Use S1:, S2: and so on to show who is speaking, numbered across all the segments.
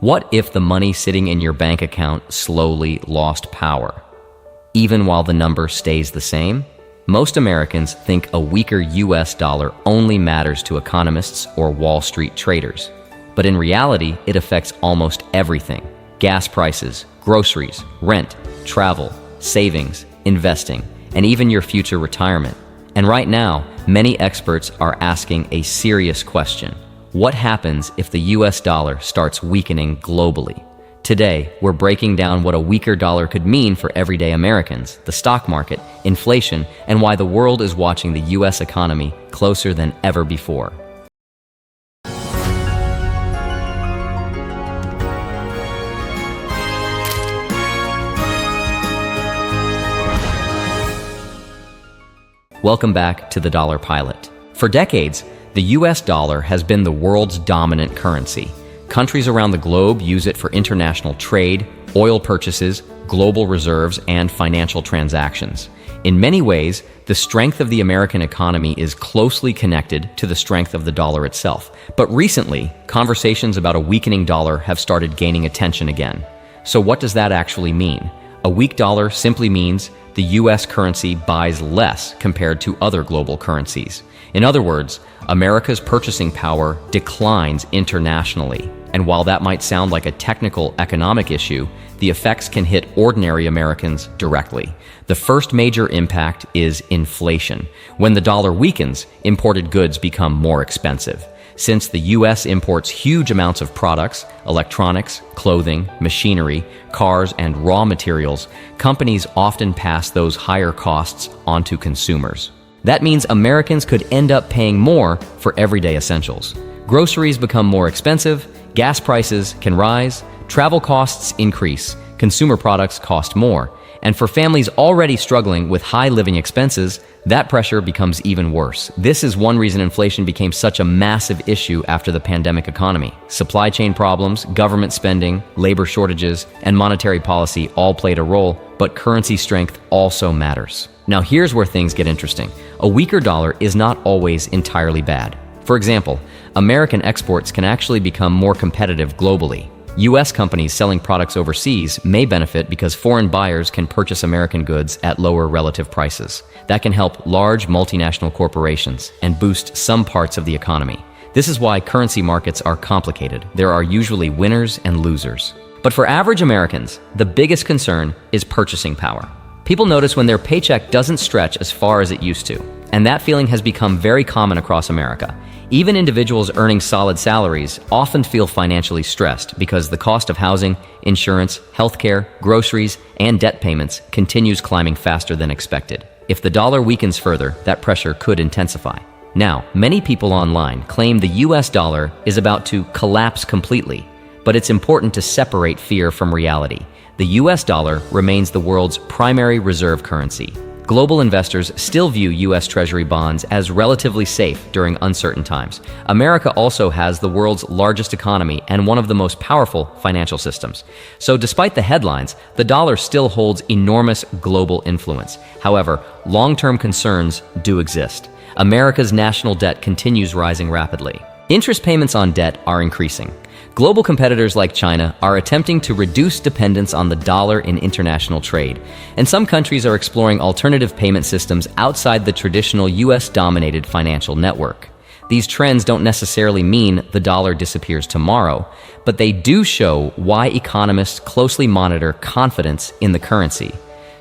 S1: What if the money sitting in your bank account slowly lost power? Even while the number stays the same? Most Americans think a weaker US dollar only matters to economists or Wall Street traders. But in reality, it affects almost everything. Gas prices, groceries, rent, travel, savings, investing, and even your future retirement. And right now, many experts are asking a serious question. What happens if the US dollar starts weakening globally? Today, we're breaking down what a weaker dollar could mean for everyday Americans, the stock market, inflation, and why the world is watching the US economy closer than ever before. Welcome back to the Dollar Pilot. For decades, the US dollar has been the world's dominant currency. Countries around the globe use it for international trade, oil purchases, global reserves, and financial transactions. In many ways, the strength of the American economy is closely connected to the strength of the dollar itself. But recently, conversations about a weakening dollar have started gaining attention again. So what does that actually mean? A weak dollar simply means the US currency buys less compared to other global currencies. In other words, America's purchasing power declines internationally. And while that might sound like a technical economic issue, the effects can hit ordinary Americans directly. The first major impact is inflation. When the dollar weakens, imported goods become more expensive. Since the US imports huge amounts of products, electronics, clothing, machinery, cars, and raw materials, companies often pass those higher costs onto consumers. That means Americans could end up paying more for everyday essentials. Groceries become more expensive, gas prices can rise, travel costs increase, consumer products cost more, and for families already struggling with high living expenses, that pressure becomes even worse. This is one reason inflation became such a massive issue after the pandemic economy. Supply chain problems, government spending, labor shortages, and monetary policy all played a role, but currency strength also matters. Now here's where things get interesting. A weaker dollar is not always entirely bad. For example, American exports can actually become more competitive globally. US companies selling products overseas may benefit because foreign buyers can purchase American goods at lower relative prices. That can help large multinational corporations and boost some parts of the economy. This is why currency markets are complicated. There are usually winners and losers. But for average Americans, the biggest concern is purchasing power. People notice when their paycheck doesn't stretch as far as it used to, and that feeling has become very common across America. Even individuals earning solid salaries often feel financially stressed because the cost of housing, insurance, healthcare, groceries, and debt payments continues climbing faster than expected. If the dollar weakens further, that pressure could intensify. Now, many people online claim the US dollar is about to collapse completely, but it's important to separate fear from reality. The US dollar remains the world's primary reserve currency. Global investors still view US Treasury bonds as relatively safe during uncertain times. America also has the world's largest economy and one of the most powerful financial systems. So despite the headlines, the dollar still holds enormous global influence. However, long-term concerns do exist. America's national debt continues rising rapidly. Interest payments on debt are increasing. Global competitors like China are attempting to reduce dependence on the dollar in international trade, and some countries are exploring alternative payment systems outside the traditional US-dominated financial network. These trends don't necessarily mean the dollar disappears tomorrow, but they do show why economists closely monitor confidence in the currency,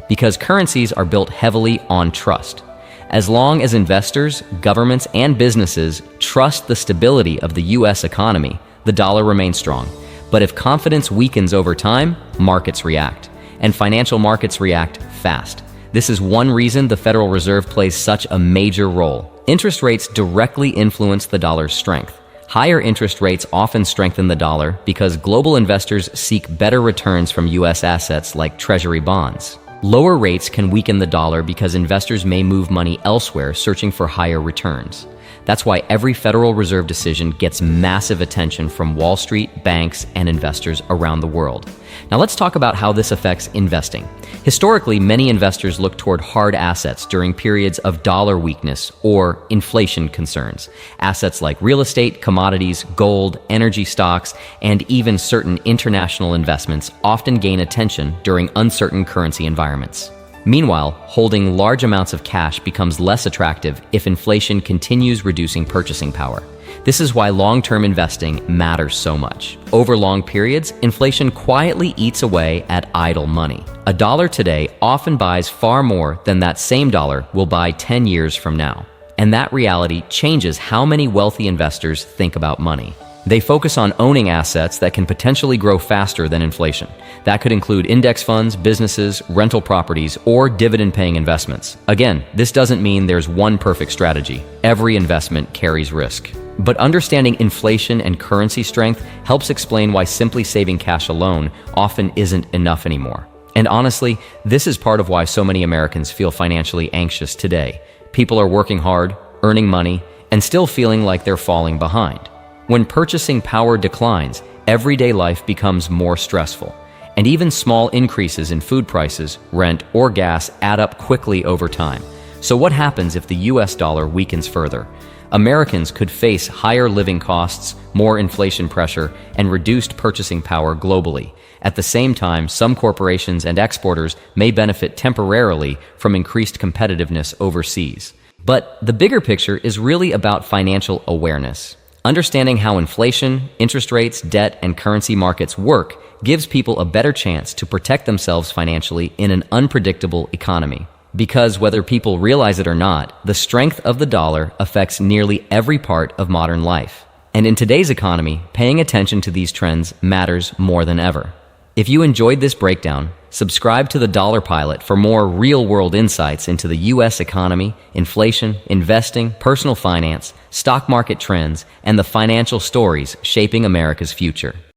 S1: because currencies are built heavily on trust. As long as investors, governments, and businesses trust the stability of the US economy, the dollar remains strong. But if confidence weakens over time, markets react. And financial markets react fast. This is one reason the Federal Reserve plays such a major role. Interest rates directly influence the dollar's strength. Higher interest rates often strengthen the dollar because global investors seek better returns from US assets like Treasury bonds. Lower rates can weaken the dollar because investors may move money elsewhere searching for higher returns. That's why every Federal Reserve decision gets massive attention from Wall Street, banks, and investors around the world. Now let's talk about how this affects investing. Historically, many investors look toward hard assets during periods of dollar weakness or inflation concerns. Assets like real estate, commodities, gold, energy stocks, and even certain international investments often gain attention during uncertain currency environments. Meanwhile, holding large amounts of cash becomes less attractive if inflation continues reducing purchasing power. This is why long-term investing matters so much. Over long periods, inflation quietly eats away at idle money. A dollar today often buys far more than that same dollar will buy 10 years from now. And that reality changes how many wealthy investors think about money. They focus on owning assets that can potentially grow faster than inflation. That could include index funds, businesses, rental properties, or dividend-paying investments. Again, this doesn't mean there's one perfect strategy. Every investment carries risk. But understanding inflation and currency strength helps explain why simply saving cash alone often isn't enough anymore. And honestly, this is part of why so many Americans feel financially anxious today. People are working hard, earning money, and still feeling like they're falling behind. When purchasing power declines, everyday life becomes more stressful, and even small increases in food prices, rent, or gas add up quickly over time. So what happens if the US dollar weakens further? Americans could face higher living costs, more inflation pressure, and reduced purchasing power globally. At the same time, some corporations and exporters may benefit temporarily from increased competitiveness overseas. But the bigger picture is really about financial awareness. Understanding how inflation, interest rates, debt, and currency markets work gives people a better chance to protect themselves financially in an unpredictable economy. Because whether people realize it or not, the strength of the dollar affects nearly every part of modern life. And in today's economy, paying attention to these trends matters more than ever. If you enjoyed this breakdown, subscribe to the Dollar Pilot for more real-world insights into the U.S. economy, inflation, investing, personal finance, stock market trends, and the financial stories shaping America's future.